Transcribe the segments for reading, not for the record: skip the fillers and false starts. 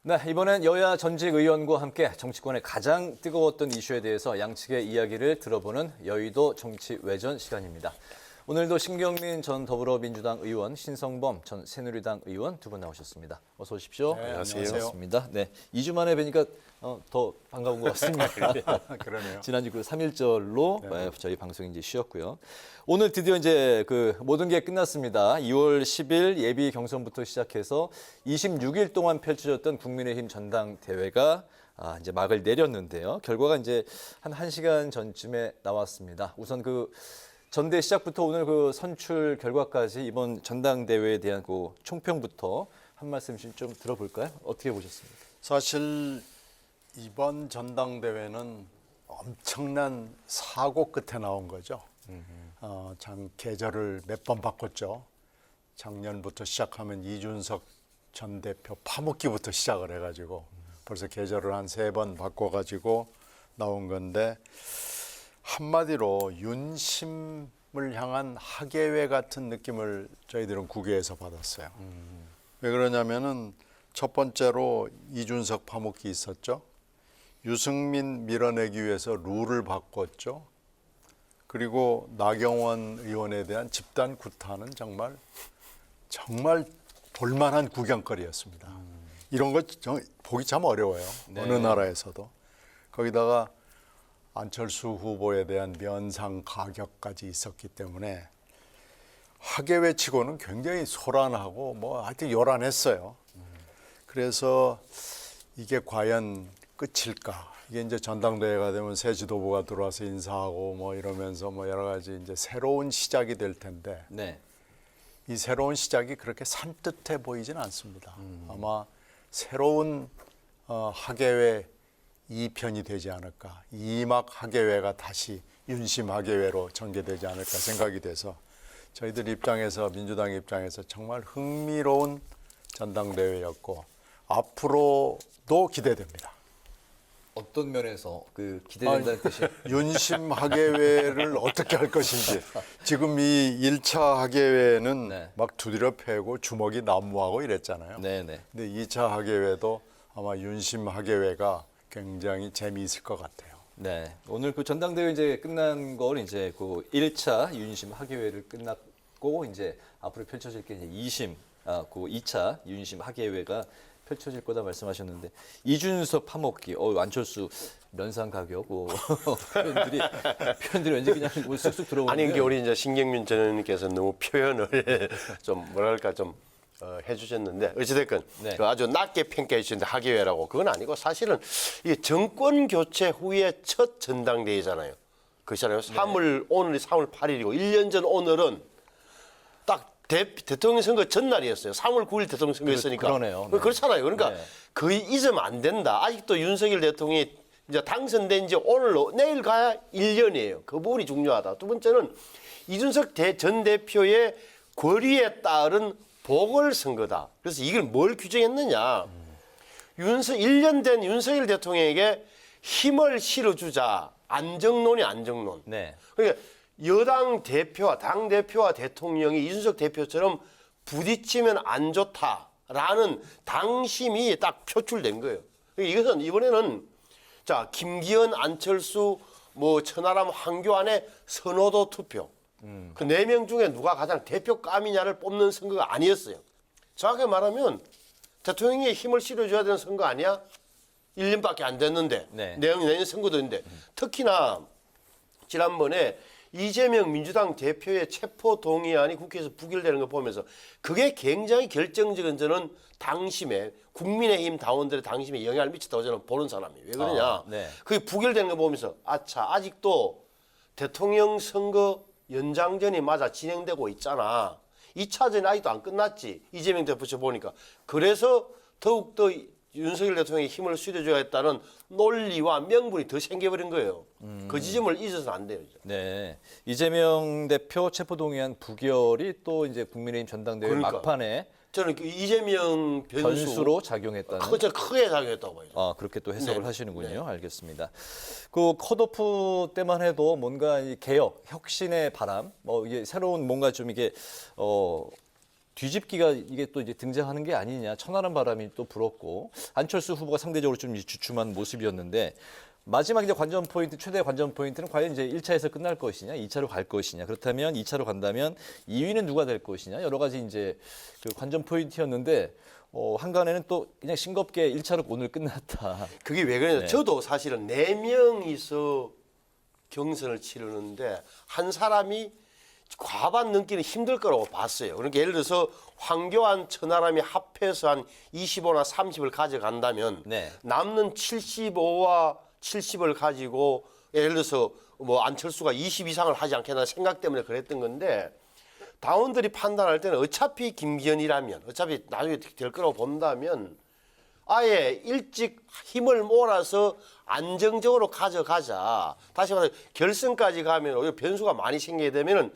네, 이번엔 여야 전직 의원과 함께 정치권의 가장 뜨거웠던 이슈에 대해서 양측의 이야기를 들어보는 여의도 정치 외전 시간입니다. 오늘도 신경민 전 더불어민주당 의원, 신성범 전 새누리당 의원 두 분 나오셨습니다. 어서 오십시오. 네, 안녕하세요. 반갑습니다. 네, 2주 만에 뵈니까 더 반가운 것 같습니다. 그러네요. 지난주 그 3일절로 저희 방송이 이제 쉬었고요. 오늘 드디어 이제 그 모든 게 끝났습니다. 2월 10일 예비 경선부터 시작해서 26일 동안 펼쳐졌던 국민의힘 전당대회가 이제 막을 내렸는데요. 결과가 이제 한 1시간 전쯤에 나왔습니다. 우선 그 전대 시작부터 오늘 그 선출 결과까지 이번 전당대회에 대한 그 총평부터 한 말씀씩 좀 들어볼까요? 어떻게 보셨습니까? 사실 이번 전당대회는 엄청난 사고 끝에 나온 거죠. 참 계절을 몇 번 바꿨죠. 작년부터 시작하면 이준석 전 대표 파묻기부터 시작을 해가지고 벌써 계절을 한 3번 바꿔가지고 나온 건데 한마디로 윤심을 향한 학예회 같은 느낌을 저희들은 국회에서 받았어요. 왜 그러냐면은 첫 번째로 이준석 파묻기 있었죠. 유승민 밀어내기 위해서 룰을 바꿨죠. 그리고 나경원 의원에 대한 집단 구타는 정말 볼만한 구경거리였습니다. 이런 거 보기 참 어려워요. 네. 어느 나라에서도. 거기다가 안철수 후보에 대한 면상 가격까지 있었기 때문에 학예회 치고는 굉장히 소란하고 뭐 하여튼 요란했어요. 그래서 이게 과연 끝일까? 이게 이제 전당대회가 되면 새 지도부가 들어와서 인사하고 뭐 이러면서 뭐 여러 가지 이제 새로운 시작이 될 텐데 네. 이 새로운 시작이 그렇게 산뜻해 보이지는 않습니다. 아마 새로운 학예회 2편이 되지 않을까. 2막 학예회가 다시 윤심 학예회로 전개되지 않을까 생각이 돼서 저희들 입장에서 민주당 입장에서 정말 흥미로운 전당대회였고 앞으로도 기대됩니다. 어떤 면에서 그 기대된다는 뜻이? 윤심 학예회를 어떻게 할 것인지 지금 이 1차 학예회는 네. 막 두드려 패고 주먹이 난무하고 이랬잖아요. 네네. 근데 2차 학예회도 아마 윤심 학예회가 굉장히 재미있을 것 같아요. 네. 오늘 그 전당대회 이제 끝난 걸 이제 그 1차 윤심 학예회를 끝났고 이제 앞으로 펼쳐질 게 이제 2심, 그 2차 윤심 학예회가 펼쳐질 거다 말씀하셨는데 이준석 파먹기, 안철수 면상 가격, 표현들이 왠지 그냥 뭐 쑥쑥 들어오는데. 아니 이게 우리 이제 신경민 전 의원님께서 너무 표현을 좀 뭐랄까 좀 해주셨는데 어찌됐건 네. 그 아주 낮게 평가해 주셨는데 학예회라고 그건 아니고 사실은 이게 정권 교체 후에 첫 전당대회잖아요. 그렇잖아요. 오늘이 3월 8일이고 1년 전 오늘은 딱 대통령 선거 전날이었어요. 3월 9일 대통령 선거였으니까. 그러네요. 네. 그렇잖아요. 그러니까 네. 거의 잊으면 안 된다. 아직도 윤석열 대통령이 이제 당선된 지 내일 가야 1년이에요. 그 부분이 중요하다. 두 번째는 이준석 전 대표의 권위에 따른 보궐선거다. 그래서 이걸 뭘 규정했느냐. 1년 된 윤석열 대통령에게 힘을 실어주자. 안정론이 안정론. 네. 그러니까 여당 대표와 당대표와 대통령이 이준석 대표처럼 부딪히면 안 좋다라는 당심이 딱 표출된 거예요. 그러니까 이것은 이번에는 자, 김기현, 안철수, 뭐 천하람, 황교안의 선호도 투표. 그 4명 중에 누가 가장 대표감이냐를 뽑는 선거가 아니었어요. 정확하게 말하면 대통령이 힘을 실어줘야 되는 선거 아니야? 1년밖에 안 됐는데. 네. 내년 선거도 있는데. 특히나 지난번에 이재명 민주당 대표의 체포 동의안이 국회에서 부결되는 거 보면서 그게 굉장히 결정적인 저는 당심에 국민의힘 당원들의 당심에 영향을 미쳤다고 저는 보는 사람이에요. 왜 그러냐? 네. 그게 부결되는 거 보면서 아직도 대통령 선거 연장전이 맞아 진행되고 있잖아. 2차전이 아직도 안 끝났지. 이재명 대표 보니까. 그래서 더욱더 윤석열 대통령이 힘을 실어줘야겠다는 논리와 명분이 더 생겨버린 거예요. 그 지점을 잊어서는 안 돼요. 네. 이재명 대표 체포동의안 부결이 또 이제 국민의힘 전당대회 그러니까. 막판에 저는 그 이재명 변수로 작용했다는. 크게 작용했다고 봐요. 그렇게 또 해석을 네. 하시는군요. 네. 알겠습니다. 그 컷오프 때만 해도 뭔가 이 개혁, 혁신의 바람, 이게 새로운 뭔가 좀 이게 뒤집기가 이게 또 이제 등장하는 게 아니냐, 천하람 바람이 또 불었고 안철수 후보가 상대적으로 좀 주춤한 모습이었는데 마지막 이제 관전 포인트, 최대 관전 포인트는 과연 이제 1차에서 끝날 것이냐, 2차로 갈 것이냐. 그렇다면 2차로 간다면 2위는 누가 될 것이냐. 여러 가지 이제 그 관전 포인트였는데 한간에는 또 그냥 싱겁게 1차로 오늘 끝났다. 그게 왜 그러냐? 네. 저도 사실은 4명이서 경선을 치르는데 한 사람이 과반 넘기는 힘들 거라고 봤어요. 그러니까 예를 들어서 황교안, 천하람이 합해서 한 25나 30을 가져간다면 네. 남는 75와 70을 가지고 예를 들어서 뭐 안철수가 20 이상을 하지 않겠나 생각 때문에 그랬던 건데 당원들이 판단할 때는 어차피 김기현이라면 어차피 나중에 될 거라고 본다면 아예 일찍 힘을 몰아서 안정적으로 가져가자. 다시 말해서 결승까지 가면 오히려 변수가 많이 생기게 되면은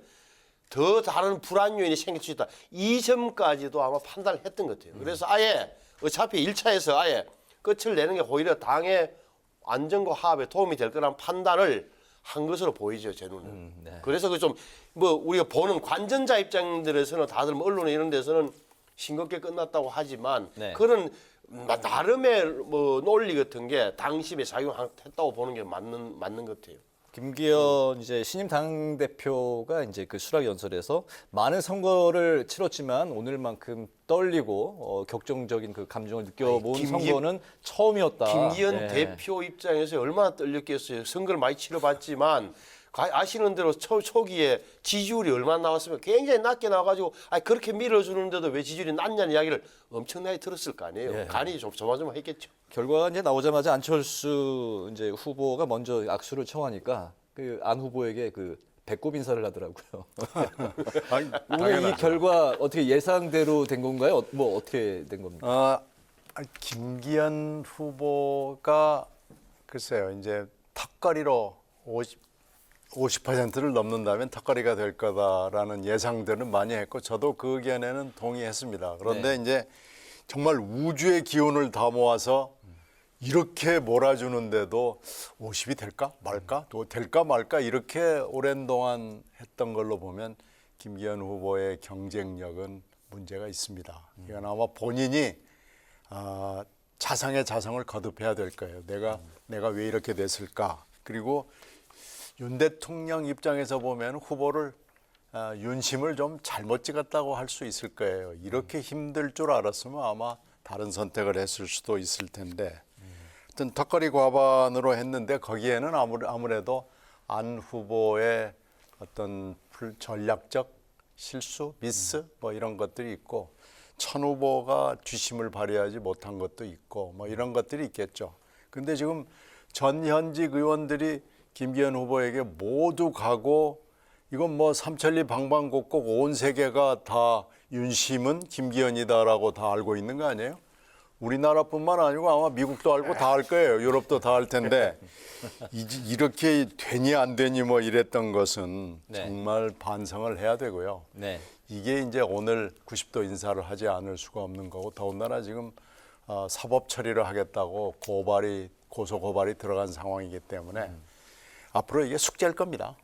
더 다른 불안 요인이 생길 수 있다. 이 점까지도 아마 판단을 했던 것 같아요. 그래서 아예 어차피 1차에서 아예 끝을 내는 게 오히려 당의 안정과 화합에 도움이 될 거라는 판단을 한 것으로 보이죠, 제 눈은. 네. 그래서 그 좀 뭐 우리가 보는 관전자 입장들에서는 다들 뭐 언론에 이런 데서는 싱겁게 끝났다고 하지만 네. 그런 나름의 뭐 논리 같은 게 당심에 작용했다고 보는 게 맞는 것 같아요. 김기현 이제 신임 당 대표가 이제 그 수락 연설에서 많은 선거를 치렀지만 오늘만큼 떨리고 격정적인 그 감정을 느껴본 선거는 처음이었다. 김기현 네. 대표 입장에서 얼마나 떨렸겠어요. 선거를 많이 치러봤지만 아시는 대로 초기에 지지율이 얼마나 나왔으면 굉장히 낮게 나와가지고 그렇게 밀어주는데도 왜 지지율이 낮냐는 이야기를 엄청나게 들었을 거 아니에요. 예. 간이 좀 조마조마했겠죠. 결과가 이제 나오자마자 안철수 이제 후보가 먼저 악수를 청하니까 그 안 후보에게 그 배꼽 인사를 하더라고요. 아니, 오늘 이 당연하죠. 결과 어떻게 예상대로 된 건가요? 뭐 어떻게 된 겁니까? 김기현 후보가 글쎄요, 이제 턱걸이로 50%를 넘는다면 턱걸이가 될 거다라는 예상들은 많이 했고 저도 그 의견에는 동의했습니다. 그런데 네. 이제 정말 우주의 기운을 다 모아서 이렇게 몰아주는데도 50이 될까 말까 또 될까 말까 이렇게 오랜 동안 했던 걸로 보면 김기현 후보의 경쟁력은 문제가 있습니다. 이건 아마 본인이 자상의 자성을 거듭해야 될 거예요. 내가 왜 이렇게 됐을까? 그리고 윤 대통령 입장에서 보면 후보를 윤심을 좀 잘못 찍었다고 할 수 있을 거예요. 이렇게 힘들 줄 알았으면 아마 다른 선택을 했을 수도 있을 텐데 하여튼 턱걸이 과반으로 했는데 거기에는 아무래도 안 후보의 어떤 전략적 실수, 미스 뭐 이런 것들이 있고 천 후보가 뒷심을 발휘하지 못한 것도 있고 뭐 이런 것들이 있겠죠. 근데 지금 전현직 의원들이 김기현 후보에게 모두 가고 이건 뭐 삼천리 방방곡곡 온 세계가 다 윤심은 김기현이다라고 다 알고 있는 거 아니에요? 우리나라뿐만 아니고 아마 미국도 알고 다 알 거예요. 유럽도 다 알 텐데 이렇게 되니 안 되니 뭐 이랬던 것은 네. 정말 반성을 해야 되고요. 네. 이게 이제 오늘 90도 인사를 하지 않을 수가 없는 거고 더군다나 지금 사법 처리를 하겠다고 고소 고발이 들어간 상황이기 때문에 앞으로 이게 숙제일 겁니다.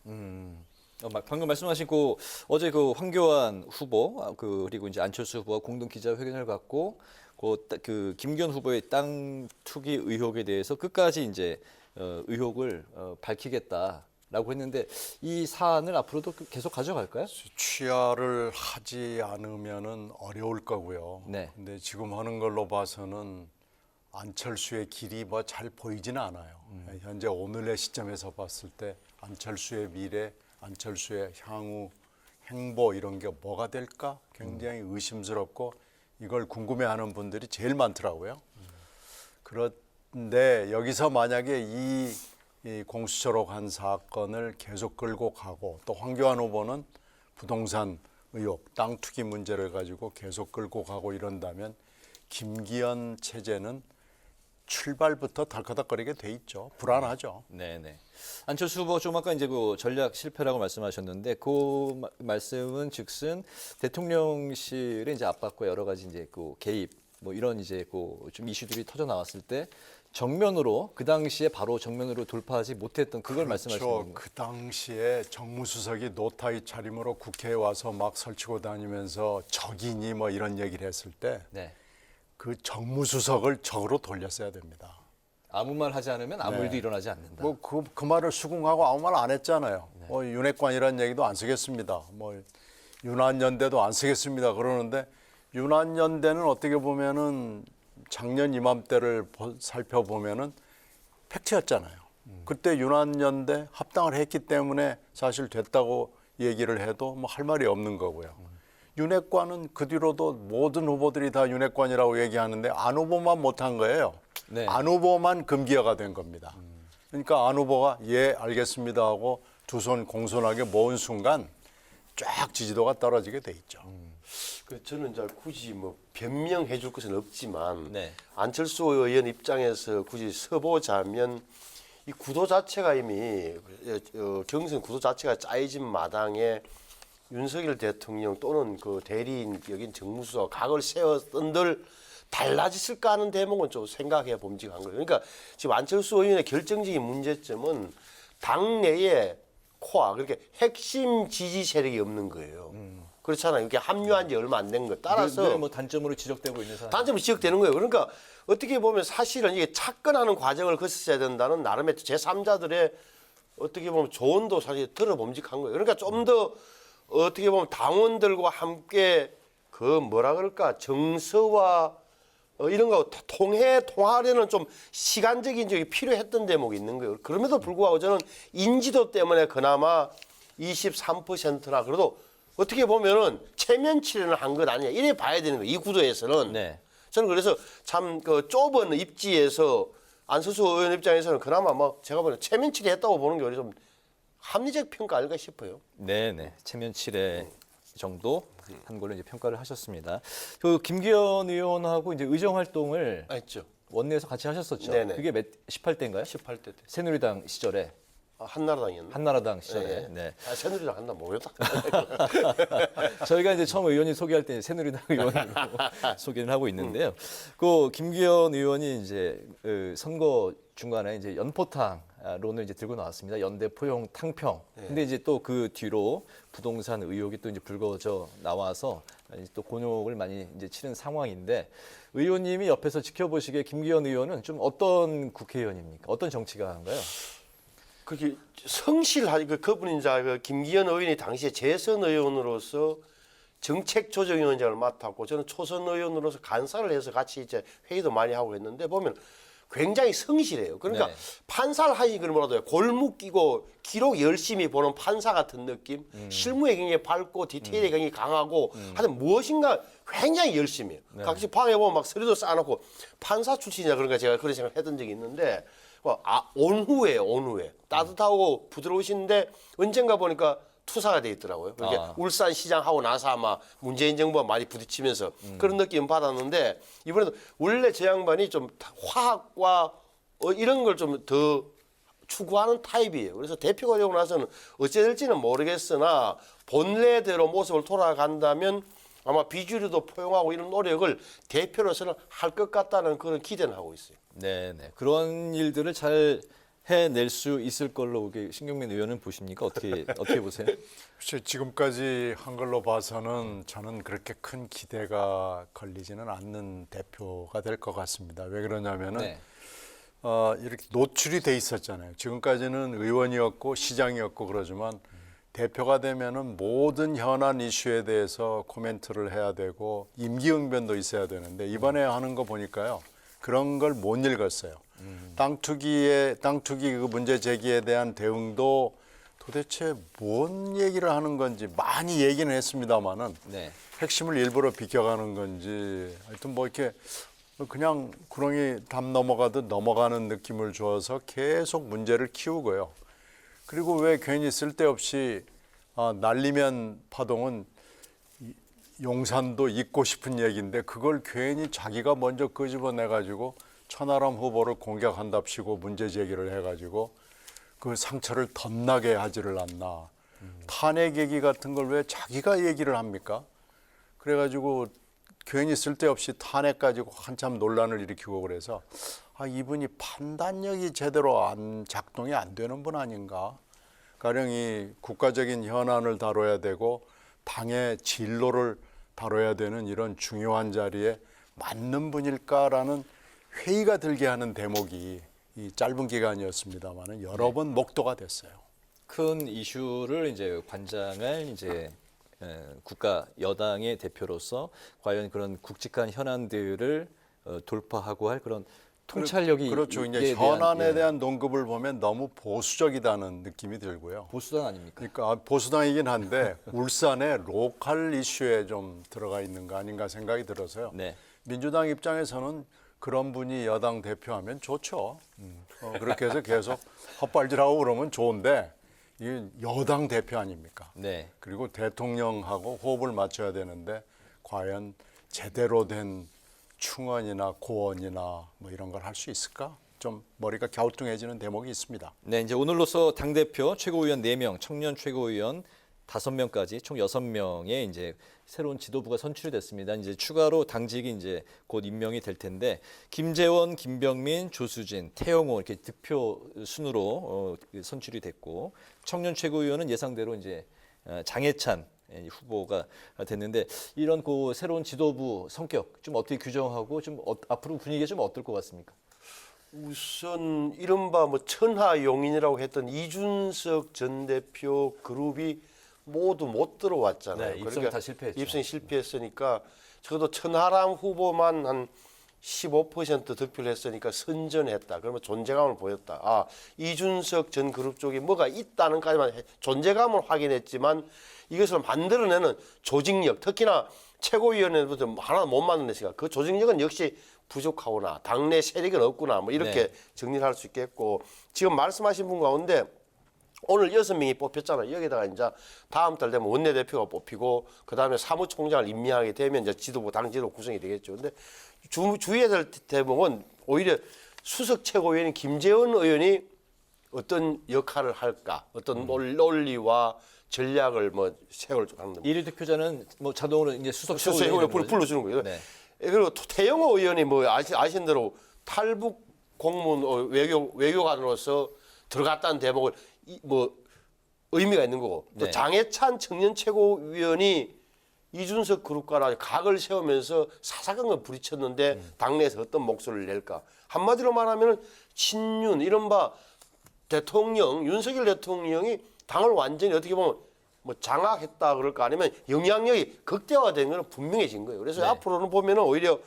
방금 말씀하신 그 어제 그 황교안 후보 그리고 이제 안철수 후보가 공동 기자회견을 갖고 그 김기현 후보의 땅 투기 의혹에 대해서 끝까지 이제 의혹을 밝히겠다라고 했는데 이 사안을 앞으로도 계속 가져갈까요? 취하를 하지 않으면은 어려울 거고요. 네. 근데 지금 하는 걸로 봐서는 안철수의 길이 뭐 잘 보이지는 않아요. 현재 오늘의 시점에서 봤을 때 안철수의 미래, 안철수의 향후 행보 이런 게 뭐가 될까 굉장히 의심스럽고 이걸 궁금해하는 분들이 제일 많더라고요. 그런데 여기서 만약에 이 공수처로 간 사건을 계속 끌고 가고 또 황교안 후보는 부동산 의혹, 땅 투기 문제를 가지고 계속 끌고 가고 이런다면 김기현 체제는 출발부터 덜커덕거리게 돼 있죠. 불안하죠. 네네. 안철수 후보 좀 아까 이제 그 전략 실패라고 말씀하셨는데 그 말씀은 즉슨 대통령실의 이제 압박과 여러 가지 이제 그 개입 뭐 이런 이제 좀 이슈들이 터져 나왔을 때 정면으로 그 당시에 바로 정면으로 돌파하지 못했던 그걸 말씀하시는 건가요? 그 당시에 정무수석이 노타의 차림으로 국회에 와서 막 설치고 다니면서 적이니 뭐 이런 얘기를 했을 때 네. 그 정무수석을 적으로 돌렸어야 됩니다. 아무 말 하지 않으면 아무 일도 일어나지 않는다. 뭐 그 말을 수긍하고 아무 말 안 했잖아요. 뭐 윤핵관이라는 얘기도 안 쓰겠습니다. 뭐 윤한연대도 안 쓰겠습니다. 그러는데 윤한연대는 어떻게 보면은 작년 이맘때를 살펴보면은 팩트였잖아요. 그때 윤한연대 합당을 했기 때문에 사실 됐다고 얘기를 해도 뭐 할 말이 없는 거고요. 윤핵관은 그 뒤로도 모든 후보들이 다 윤핵관이라고 얘기하는데 안 후보만 못한 거예요. 네. 안 후보만 금기화가 된 겁니다. 그러니까 안 후보가 예 알겠습니다 하고 두 손 공손하게 모은 순간 쫙 지지도가 떨어지게 돼 있죠. 저는 이제 굳이 뭐 변명해 줄 것은 없지만 네. 안철수 의원 입장에서 굳이 서보자면 이 구도 자체가 이미 경선 구도 자체가 짜여진 마당에 윤석열 대통령 또는 그 대리인 여긴 정무수석 각을 세웠던들 달라졌을까 하는 대목은 좀 생각해 봄직한 거예요. 그러니까 지금 안철수 의원의 결정적인 문제점은 당내에 코어, 그렇게 핵심 지지 세력이 없는 거예요. 그렇잖아요. 이게 합류한 지 얼마 안 된 거. 따라서 늘 뭐 단점으로 지적되고 있는 사람. 단점이 지적되는 거예요. 그러니까 어떻게 보면 사실은 이게 착근하는 과정을 거쳤어야 된다는 나름의 제3자들의 어떻게 보면 조언도 사실 들어봄직한 거예요. 그러니까 좀 더 어떻게 보면 당원들과 함께 그 뭐라 그럴까 정서와 이런 거 통하려는 좀 시간적인 적이 필요했던 대목이 있는 거예요. 그럼에도 불구하고 저는 인지도 때문에 그나마 23%나 그래도 어떻게 보면은 체면 치레는 한 것 아니냐 이래 봐야 되는 거예요. 이 구도에서는. 네. 저는 그래서 참 그 좁은 입지에서 안철수 의원 입장에서는 그나마 뭐 제가 보는 체면 치레했다고 보는 게 오히려 좀 합리적 평가 아닐까 싶어요. 네네. 체면 칠회 정도 한 걸로 이제 평가를 하셨습니다. 그 김기현 의원하고 이제 의정 활동을 알죠? 원내에서 같이 하셨었죠. 네네. 그게 18대인가요? 18대 때. 새누리당 시절에, 한나라당이었나? 한나라당 시절에. 네. 네. 새누리당 한나 모르겠다. 저희가 이제 처음 의원님 소개할 때 새누리당 의원으로 소개를 하고 있는데요. 그 김기현 의원이 이제 선거 중간에 이제 연포탕론을 이제 들고 나왔습니다. 연대 포용 탕평. 근데 이제 또 그 뒤로 부동산 의혹이 또 이제 불거져 나와서 이제 또 곤욕을 많이 이제 치른 상황인데 의원님이 옆에서 지켜보시기에 김기현 의원은 좀 어떤 국회의원입니까? 어떤 정치가인가요? 그렇게 성실하게 그분이 이제 그 김기현 의원이 당시에 재선 의원으로서 정책조정위원장을 맡았고 저는 초선 의원으로서 간사를 해서 같이 이제 회의도 많이 하고 했는데 보면 굉장히 성실해요. 그러니까 네. 판사를 하니 그런 뭐라도 해요. 골목 끼고 기록 열심히 보는 판사 같은 느낌. 실무에 굉장히 밝고 디테일에 굉장히 강하고 하여튼 무엇인가 굉장히 열심히 해요. 각지 방에 보면 막 서류도 쌓아놓고 판사 출신이라 그런가 제가 그런 생각을 했던 적이 있는데 온후해요. 온후해. 따뜻하고 부드러우신데 언젠가 보니까 투사가 돼 있더라고요. 그렇게 울산 시장 하고 나서 아마 문재인 정부와 많이 부딪히면서 그런 느낌 받았는데 이번에도 원래 저 양반이 좀 화학과 이런 걸 좀 더 추구하는 타입이에요. 그래서 대표가 되고 나서는 어찌 될지는 모르겠으나 본래대로 모습을 돌아간다면 아마 비주류도 포용하고 이런 노력을 대표로서는 할 것 같다는 그런 기대는 하고 있어요. 네네. 그런 일들을 잘 해낼 수 있을 걸로 신경민 의원은 보십니까? 어떻게 보세요? 글쎄, 지금까지 한 걸로 봐서는 저는 그렇게 큰 기대가 걸리지는 않는 대표가 될 것 같습니다. 왜 그러냐면은 네. 이렇게 노출이 돼 있었잖아요. 지금까지는 의원이었고 시장이었고 그러지만 대표가 되면은 모든 현안 이슈에 대해서 코멘트를 해야 되고 임기응변도 있어야 되는데 이번에 하는 거 보니까요. 그런 걸 못 읽었어요. 땅 투기 그 문제 제기에 대한 대응도 도대체 뭔 얘기를 하는 건지 많이 얘기는 했습니다만은 네. 핵심을 일부러 비껴가는 건지 하여튼 뭐 이렇게 그냥 구렁이 담 넘어가듯 넘어가는 느낌을 줘서 계속 문제를 키우고요. 그리고 왜 괜히 쓸데없이 날리면 파동은 용산도 잊고 싶은 얘기인데 그걸 괜히 자기가 먼저 끄집어내가지고 천하람 후보를 공격한답시고 문제 제기를 해가지고 그 상처를 덧나게 하지를 않나. 탄핵 얘기 같은 걸 왜 자기가 얘기를 합니까? 그래가지고 괜히 쓸데없이 탄핵 가지고 한참 논란을 일으키고 그래서 이분이 판단력이 제대로 작동이 안 되는 분 아닌가. 가령 이 국가적인 현안을 다뤄야 되고 당의 진로를 다뤄야 되는 이런 중요한 자리에 맞는 분일까라는 회의가 들게 하는 대목이 이 짧은 기간이었습니다만은 여러 번 목도가 됐어요. 큰 이슈를 이제 관장을 이제 국가 여당의 대표로서 과연 그런 굵직한 현안들을 돌파하고 할 그런 통찰력이 그렇죠. 이제 이에 현안에 예, 대한 논급을 보면 너무 보수적이다는 느낌이 들고요. 보수당 아닙니까? 그러니까 보수당이긴 한데 울산의 로컬 이슈에 좀 들어가 있는 거 아닌가 생각이 들어서요. 네. 민주당 입장에서는 그런 분이 여당 대표하면 좋죠. 그렇게 해서 계속 헛발질하고 그러면 좋은데 이게 여당 대표 아닙니까? 네. 그리고 대통령하고 호흡을 맞춰야 되는데 과연 제대로 된 충원이나 고언이나 뭐 이런 걸 할 수 있을까? 좀 머리가 갸우뚱해지는 대목이 있습니다. 네, 이제 오늘로서 당 대표 최고위원 4명, 청년 최고위원 5명까지 총 6명의 이제 새로운 지도부가 선출이 됐습니다. 이제 추가로 당직이 이제 곧 임명이 될 텐데 김재원, 김병민, 조수진, 태영호 이렇게 득표 순으로 선출이 됐고 청년 최고위원은 예상대로 이제 장해찬 후보가 됐는데 이런 그 새로운 지도부 성격 좀 어떻게 규정하고 좀 앞으로 분위기가 좀 어떨 것 같습니까? 우선 이른바 뭐 천하용인이라고 했던 이준석 전 대표 그룹이 모두 못 들어왔잖아요. 네, 입성이 다 실패했죠. 입성이 실패했으니까 적어도 천하람 후보만 한 15% 득표를 했으니까 선전했다. 그러면 존재감을 보였다. 이준석 전 그룹 쪽에 뭐가 있다는 까지만 존재감을 확인했지만 이것을 만들어내는 조직력, 특히나 최고위원회부터 하나 못 만들었으니까 그 조직력은 역시 부족하구나. 당내 세력은 없구나. 뭐 이렇게 네. 정리를 할 수 있겠고 지금 말씀하신 분 가운데 오늘 6명이 뽑혔잖아요. 여기다가 이제 다음 달 되면 원내대표가 뽑히고 그다음에 사무총장을 임명하게 되면 이제 지도부 당 지도부 구성이 되겠죠. 근데 주의해야 될 대목은 오히려 수석 최고위원인 김재원 의원이 어떤 역할을 할까? 어떤 논리와 전략을 뭐 세울 하는 1위 득표자는 뭐 자동으로 이제 수석 최고위원을 최고위원이 되는 거죠? 불러주는 거예요. 네. 그리고 태영호 의원이 뭐 아신 대로 탈북 공문 외교관으로서 들어갔다는 대목을 뭐 의미가 있는 거고 또 네. 장해찬 청년 최고위원이 이준석 그룹과는 각을 세우면서 사사건건 부딪혔는데 당내에서 어떤 목소리를 낼까? 한마디로 말하면 친윤 이른바 대통령 윤석열 대통령이 당을 완전히 어떻게 보면 뭐 장악했다 그럴까 아니면 영향력이 극대화된 건 분명해진 거예요. 그래서 네. 앞으로는 보면은 오히려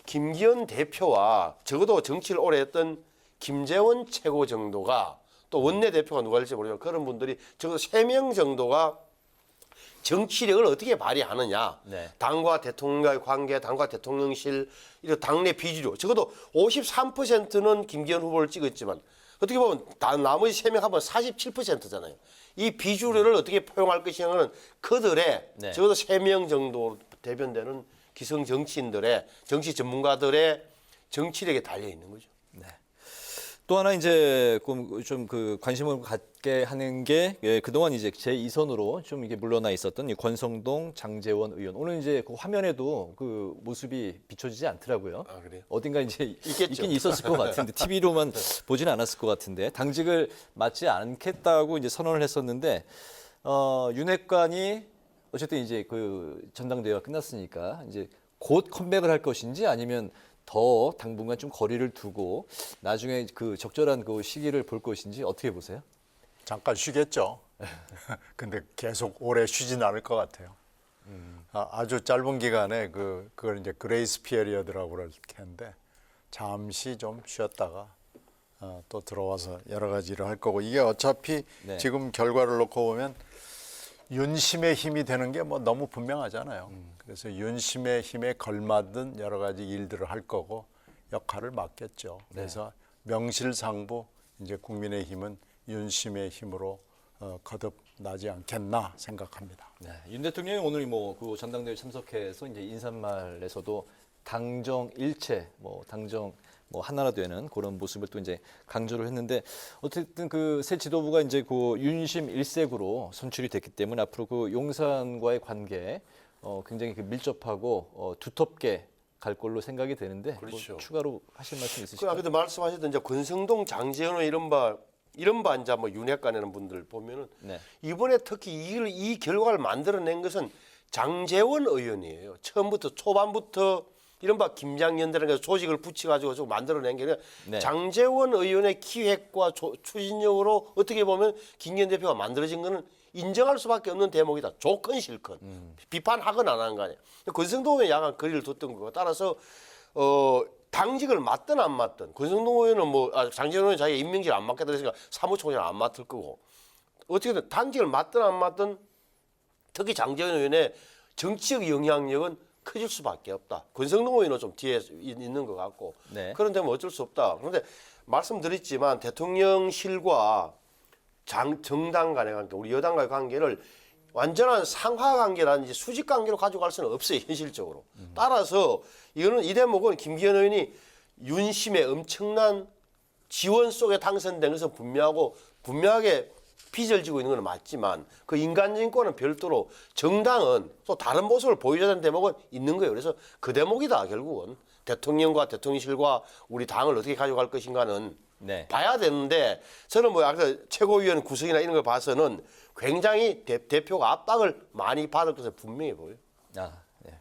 김기현 대표와 적어도 정치를 오래 했던 김재원 최고 정도가 또 원내대표가 누가 될지 모르지만 그런 분들이 적어도 3명 정도가 정치력을 어떻게 발휘하느냐. 네. 당과 대통령과의 관계, 당과 대통령실, 이런 당내 비주류. 적어도 53%는 김기현 후보를 찍었지만 어떻게 보면 나머지 3명 하면 47%잖아요. 이 비주류를 어떻게 포용할 것이냐는 그들의 네. 적어도 3명 정도 대변되는 기성 정치인들의 정치 전문가들의 정치력에 달려 있는 거죠. 또 하나 이제 좀 그 관심을 갖게 하는 게 그동안 이제 제2선으로 좀 이게 물러나 있었던 이 권성동, 장제원 의원. 오늘 이제 그 화면에도 그 모습이 비춰지지 않더라고요. 아, 그래요? 어딘가 이제 있겠죠. 있긴 있었을 것 같은데 TV로만 보지는 않았을 것 같은데 당직을 맡지 않겠다고 이제 선언을 했었는데 윤핵관이 어쨌든 이제 그 전당대회가 끝났으니까 이제 곧 컴백을 할 것인지 아니면 더 당분간 좀 거리를 두고 나중에 그 적절한 그 시기를 볼 것인지 어떻게 보세요? 잠깐 쉬겠죠. 근데 계속 오래 쉬진 않을 것 같아요. 아주 짧은 기간에 그걸 이제 그레이스 피어리어드라고 그럴 텐데 잠시 좀 쉬었다가 또 들어와서 여러 가지 일을 할 거고 이게 어차피 네. 지금 결과를 놓고 보면 윤심의 힘이 되는 게 뭐 너무 분명하잖아요. 그래서 윤심의 힘에 걸맞은 여러 가지 일들을 할 거고 역할을 맡겠죠. 그래서 명실상부 이제 국민의힘은 윤심의 힘으로 거듭나지 않겠나 생각합니다. 네, 윤 대통령이 오늘 뭐 그 전당대회 참석해서 이제 인사말에서도 당정 일체, 뭐 당정 뭐 하나라 되는 그런 모습을 또 이제 강조를 했는데 어쨌든 그 새 지도부가 이제 그 윤심 일색으로 선출이 됐기 때문에 앞으로 그 용산과의 관계 굉장히 그 밀접하고 두텁게 갈 걸로 생각이 되는데 뭐 그렇죠. 추가로 하실 말씀 그 있으실까요? 아까도 말씀하셨던 이제 권성동, 장재원 이른바 이제 뭐 윤핵관 이런 분들 보면은 네. 이번에 특히 이 결과를 만들어낸 것은 장재원 의원이에요. 처음부터 초반부터 이른바 김장연대라는 조직을 붙여가지고 좀 만들어낸 게 아니라 네. 장재원 의원의 기획과 추진력으로 어떻게 보면 김기현 대표가 만들어진 거는 인정할 수밖에 없는 대목이다. 조건 실컷 비판하건 안 하는 거 아니에요. 권성동 의원이 약간 거리를 뒀던 거고 따라서 당직을 맡든 안 맡든 권성동 의원은 장재원 의원은 자기가 임명직을 안 맡겠다 그랬으니까 사무총장을 안 맡을 거고 어떻게든 당직을 맡든 안 맡든 특히 장재원 의원의 정치적 영향력은 커질 수밖에 없다. 권성동 의원은 좀 뒤에 있는 것 같고 네. 그런데 뭐 어쩔 수 없다. 그런데 말씀드렸지만 대통령실과 정당 간의 관계, 우리 여당과의 관계를 완전한 상하 관계라든지 수직 관계로 가져갈 수는 없어요, 현실적으로. 따라서 이거는 이 대목은 김기현 의원이 윤심의 엄청난 지원 속에 당선된 것은 분명하게 빚을 지고 있는 건 맞지만 그 인간인권은 별도로 정당은 또 다른 모습을 보여줘야 되는 대목은 있는 거예요. 그래서 그 대목이다, 결국은. 대통령과 대통령실과 우리 당을 어떻게 가져갈 것인가는 네. 봐야 되는데 저는 뭐 아까 최고위원 구성이나 이런 걸 봐서는 굉장히 대표가 압박을 많이 받을 것을 분명히 보여요. 네.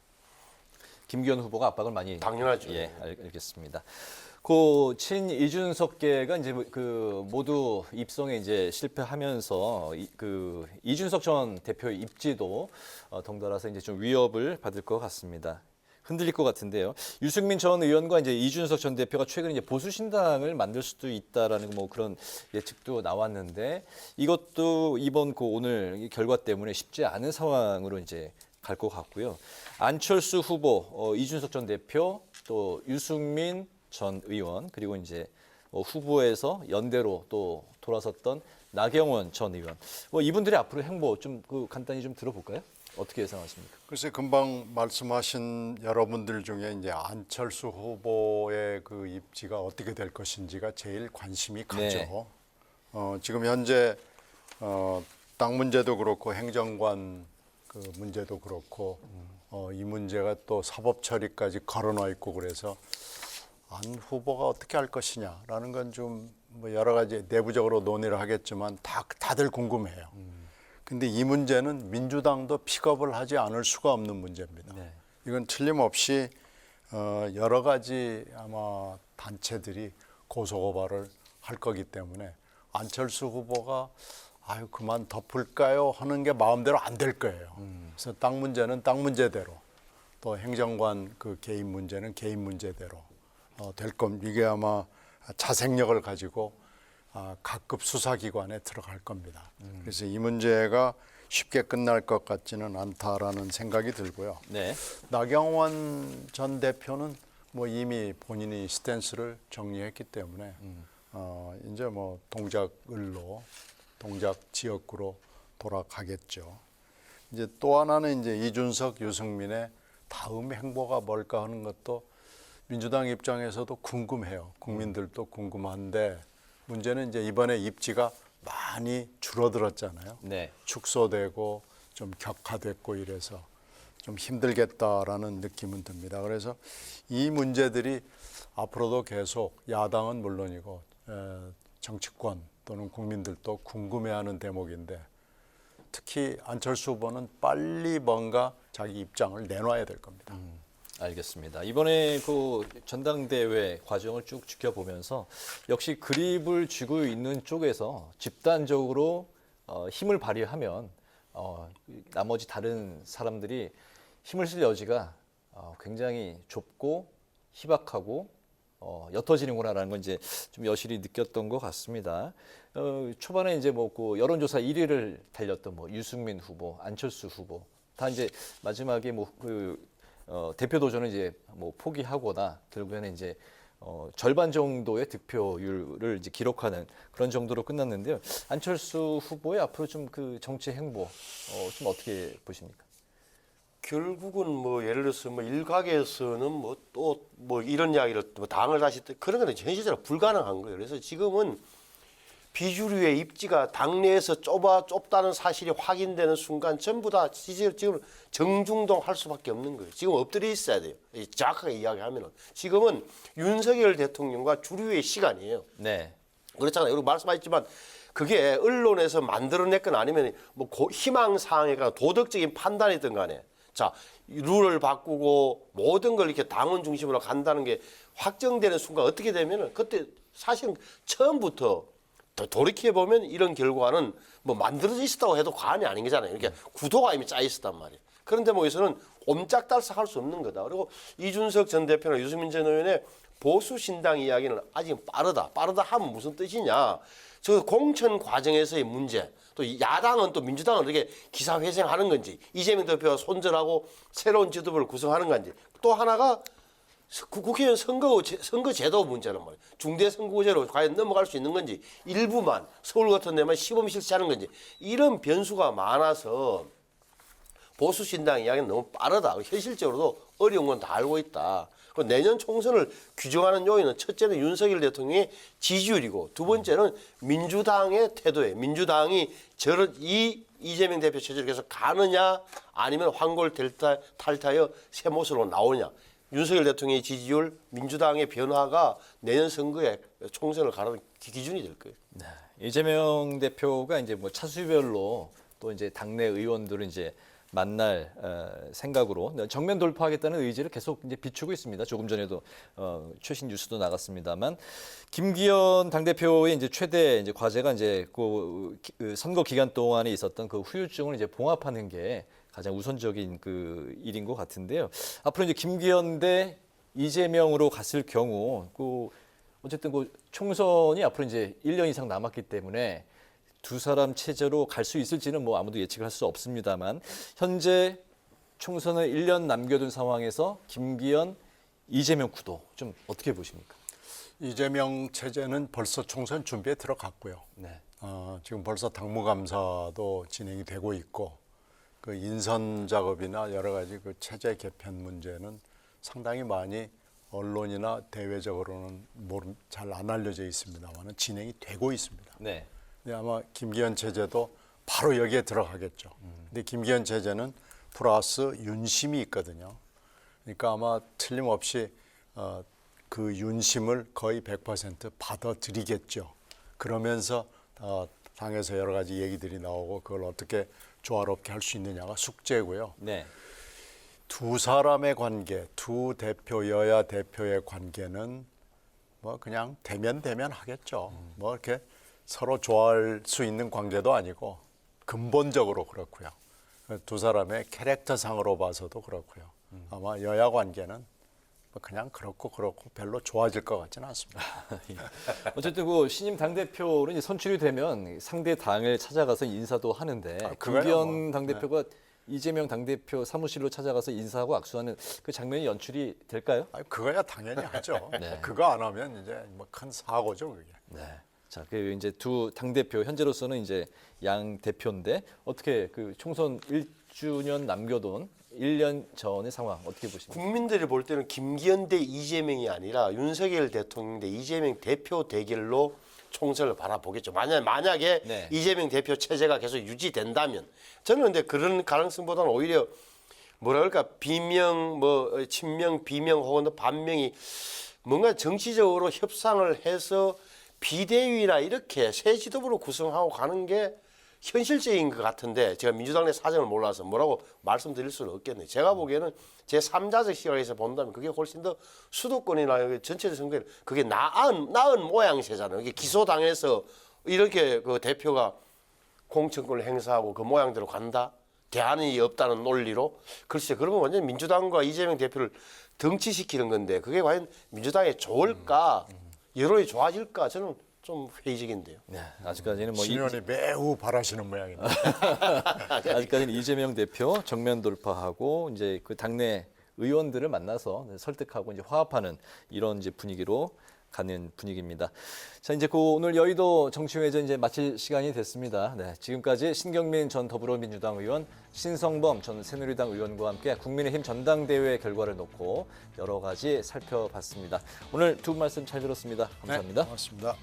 김기현 후보가 압박을 많이 당연하죠. 예, 알겠습니다. 그 친 이준석계가 이제 그 모두 입성에 이제 실패하면서 그 이준석 전 대표의 입지도 덩달아서 이제 좀 위협을 받을 것 같습니다. 흔들릴 것 같은데요. 유승민 전 의원과 이제 이준석 전 대표가 최근에 이제 보수신당을 만들 수도 있다라는 뭐 그런 예측도 나왔는데 이것도 이번 그 오늘 결과 때문에 쉽지 않은 상황으로 이제 갈 것 같고요. 안철수 후보, 이준석 전 대표, 또 유승민 전 의원 그리고 이제 후보에서 연대로 또 돌아섰던 나경원 전 의원. 이분들의 앞으로 행보 좀 그 간단히 좀 들어볼까요? 어떻게 예상하십니까? 글쎄 금방 말씀하신 여러분들 중에 이제 안철수 후보의 그 입지가 어떻게 될 것인지가 제일 관심이 가죠. 네. 지금 현재 땅 문제도 그렇고 행정관 그 문제도 그렇고 이 문제가 또 사법 처리까지 걸어놔 있고 그래서 안 후보가 어떻게 할 것이냐라는 건 좀 뭐 여러 가지 내부적으로 논의를 하겠지만 다들 궁금해요. 근데 이 문제는 민주당도 픽업을 하지 않을 수가 없는 문제입니다. 네. 이건 틀림없이 여러 가지 아마 단체들이 고소고발을 할 거기 때문에 안철수 후보가 아유 그만 덮을까요 하는 게 마음대로 안 될 거예요. 그래서 땅 문제는 땅 문제대로 또 행정관 그 개인 문제는 개인 문제대로 될 겁니다. 이게 아마 자생력을 가지고 각급 수사기관에 들어갈 겁니다. 그래서 이 문제가 쉽게 끝날 것 같지는 않다라는 생각이 들고요. 네. 나경원 전 대표는 뭐 이미 본인이 스탠스를 정리했기 때문에 이제 뭐 동작을로 동작 지역구로 돌아가겠죠. 이제 또 하나는 이제 이준석, 유승민의 다음 행보가 뭘까 하는 것도 민주당 입장에서도 궁금해요. 국민들도 궁금한데 문제는 이제 이번에 입지가 많이 줄어들었잖아요. 네. 축소되고 좀 격화됐고 이래서 좀 힘들겠다라는 느낌은 듭니다. 그래서 이 문제들이 앞으로도 계속 야당은 물론이고 정치권 또는 국민들도 궁금해하는 대목인데 특히 안철수 후보는 빨리 뭔가 자기 입장을 내놔야 될 겁니다. 알겠습니다. 이번에 그 전당대회 과정을 쭉 지켜보면서 역시 그립을 쥐고 있는 쪽에서 집단적으로 힘을 발휘하면 나머지 다른 사람들이 힘을 쓸 여지가 굉장히 좁고 희박하고 옅어지는구나라는 건 이제 좀 여실히 느꼈던 것 같습니다. 초반에 이제 뭐 그 여론조사 1위를 달렸던 뭐 유승민 후보, 안철수 후보 다 이제 마지막에 뭐 대표 도전을 이제 뭐 포기하거나 결국에는 이제 절반 정도의 득표율을 이제 기록하는 그런 정도로 끝났는데요. 안철수 후보의 앞으로 좀 그 정치 행보 좀 어떻게 보십니까? 결국은 뭐 예를 들어서 뭐 일각에서는 뭐 또 뭐 이런 이야기를 뭐 당을 다시 그런 건 현실적으로 불가능한 거예요. 그래서 지금은 비주류의 입지가 당내에서 좁다는 사실이 확인되는 순간 전부 다 지금 정중동 할 수밖에 없는 거예요. 지금 엎드려 있어야 돼요. 정확하게 이야기하면은 지금은 윤석열 대통령과 주류의 시간이에요. 네. 그렇잖아요. 그리고 말씀하셨지만 그게 언론에서 만들어낼 건 아니면 뭐 희망사항이가 도덕적인 판단이든 간에 자 룰을 바꾸고 모든 걸 이렇게 당원 중심으로 간다는 게 확정되는 순간 어떻게 되면은 그때 사실은 처음부터 돌이켜 보면 이런 결과는 뭐 만들어져 있었다고 해도 과언이 아닌 거잖아요. 이렇게 구도가 이미 짜 있었단 말이에요. 그런데 뭐 여기서는 옴짝달싹 할 수 없는 거다. 그리고 이준석 전 대표나 유승민 전 의원의 보수 신당 이야기는 아직 빠르다. 빠르다 하면 무슨 뜻이냐? 저 공천 과정에서의 문제. 또 야당은 또 민주당은 이렇게 기사회생하는 건지 이재명 대표가 손절하고 새로운 지도부를 구성하는 건지 또 하나가 국회의원 선거제도 문제란 말이에요. 중대선거제로 과연 넘어갈 수 있는 건지 일부만 서울 같은 데만 시범 실시하는 건지 이런 변수가 많아서 보수 신당 이야기는 너무 빠르다. 현실적으로도 어려운 건 다 알고 있다. 내년 총선을 규정하는 요인은 첫째는 윤석열 대통령의 지지율이고 두 번째는 민주당의 태도예요. 민주당이 이재명 대표 체제를 계속 가느냐 아니면 황골 탈타여 새 모습으로 나오냐. 윤석열 대통령의 지지율, 민주당의 변화가 내년 선거에 총선을 가르는 기준이 될 거예요. 네. 이재명 대표가 이제 뭐 차수별로 또 이제 당내 의원들은 이제 만날 생각으로 정면 돌파하겠다는 의지를 계속 이제 비추고 있습니다. 조금 전에도 최신 뉴스도 나갔습니다만 김기현 당대표의 이제 최대 이제 과제가 이제 그 선거 기간 동안에 있었던 그 후유증을 이제 봉합하는 게 가장 우선적인 그 일인 것 같은데요. 앞으로 이제 김기현 대 이재명으로 갔을 경우 그 어쨌든 그 총선이 앞으로 이제 1년 이상 남았기 때문에 두 사람 체제로 갈 수 있을지는 뭐 아무도 예측할 수 없습니다만 현재 총선을 1년 남겨둔 상황에서 김기현, 이재명 구도 좀 어떻게 보십니까? 이재명 체제는 벌써 총선 준비에 들어갔고요. 네. 지금 벌써 당무감사도 진행이 되고 있고 그 인선 작업이나 여러 가지 그 체제 개편 문제는 상당히 많이 언론이나 대외적으로는 잘 안 알려져 있습니다만 진행이 되고 있습니다. 네. 근데 아마 김기현 체제도 바로 여기에 들어가겠죠. 근데 김기현 체제는 플러스 윤심이 있거든요. 그러니까 아마 틀림없이 그 윤심을 거의 100% 받아들이겠죠. 그러면서 당에서 여러 가지 얘기들이 나오고 그걸 어떻게 조화롭게 할 수 있느냐가 숙제고요. 네. 두 사람의 관계, 두 대표 여야 대표의 관계는 뭐 그냥 대면 하겠죠. 뭐 이렇게 서로 좋아할 수 있는 관계도 아니고 근본적으로 그렇고요. 두 사람의 캐릭터상으로 봐서도 그렇고요. 아마 여야 관계는 그냥 그렇고 별로 좋아질 것 같지는 않습니다. 어쨌든 그 신임 당대표는 이제 선출이 되면 상대 당을 찾아가서 인사도 하는데 김기현 당대표가 이재명 당대표 사무실로 찾아가서 인사하고 악수하는 그 장면이 연출이 될까요? 그거야 당연히 하죠. 네. 그거 안 하면 이제 뭐 큰 사고죠, 그게. 네. 자, 그 이제 두 당대표 현재로서는 이제 양 대표인데 어떻게 그 총선 1주년 남겨둔 1년 전의 상황 어떻게 보십니까? 국민들이 볼 때는 김기현 대 이재명이 아니라 윤석열 대통령 대 이재명 대표 대결로 총선을 바라보겠죠. 만약에 네. 이재명 대표 체제가 계속 유지된다면 저는 근데 그런 가능성보다는 오히려 뭐라 그럴까 비명 친명 비명 혹은 반명이 뭔가 정치적으로 협상을 해서 비대위나 이렇게 새 지도부로 구성하고 가는 게 현실적인 것 같은데 제가 민주당 내 사정을 몰라서 뭐라고 말씀드릴 수는 없겠네요. 제가 보기에는 제 3자적 시각에서 본다면 그게 훨씬 더 수도권이나 전체적 선거에 그게 나은 모양새잖아요. 이게 기소당해서 이렇게 그 대표가 공천권을 행사하고 그 모양대로 간다? 대안이 없다는 논리로? 글쎄 그러면 완전 민주당과 이재명 대표를 덩치시키는 건데 그게 과연 민주당에 좋을까? 여론이 좋아질까? 저는 좀 회의적인데요. 네, 아직까지는 뭐 신의원이 매우 바라시는 모양입니다. 아직까지는 이재명 대표 정면 돌파하고 이제 그 당내 의원들을 만나서 설득하고 이제 화합하는 이런 이제 분위기로 가는 분위기입니다. 자, 이제 그 오늘 여의도 정치회전 이제 마칠 시간이 됐습니다. 네, 지금까지 신경민 전 더불어민주당 의원, 신성범 전 새누리당 의원과 함께 국민의힘 전당대회 결과를 놓고 여러 가지 살펴봤습니다. 오늘 두 분 말씀 잘 들었습니다. 감사합니다. 네, 고맙습니다.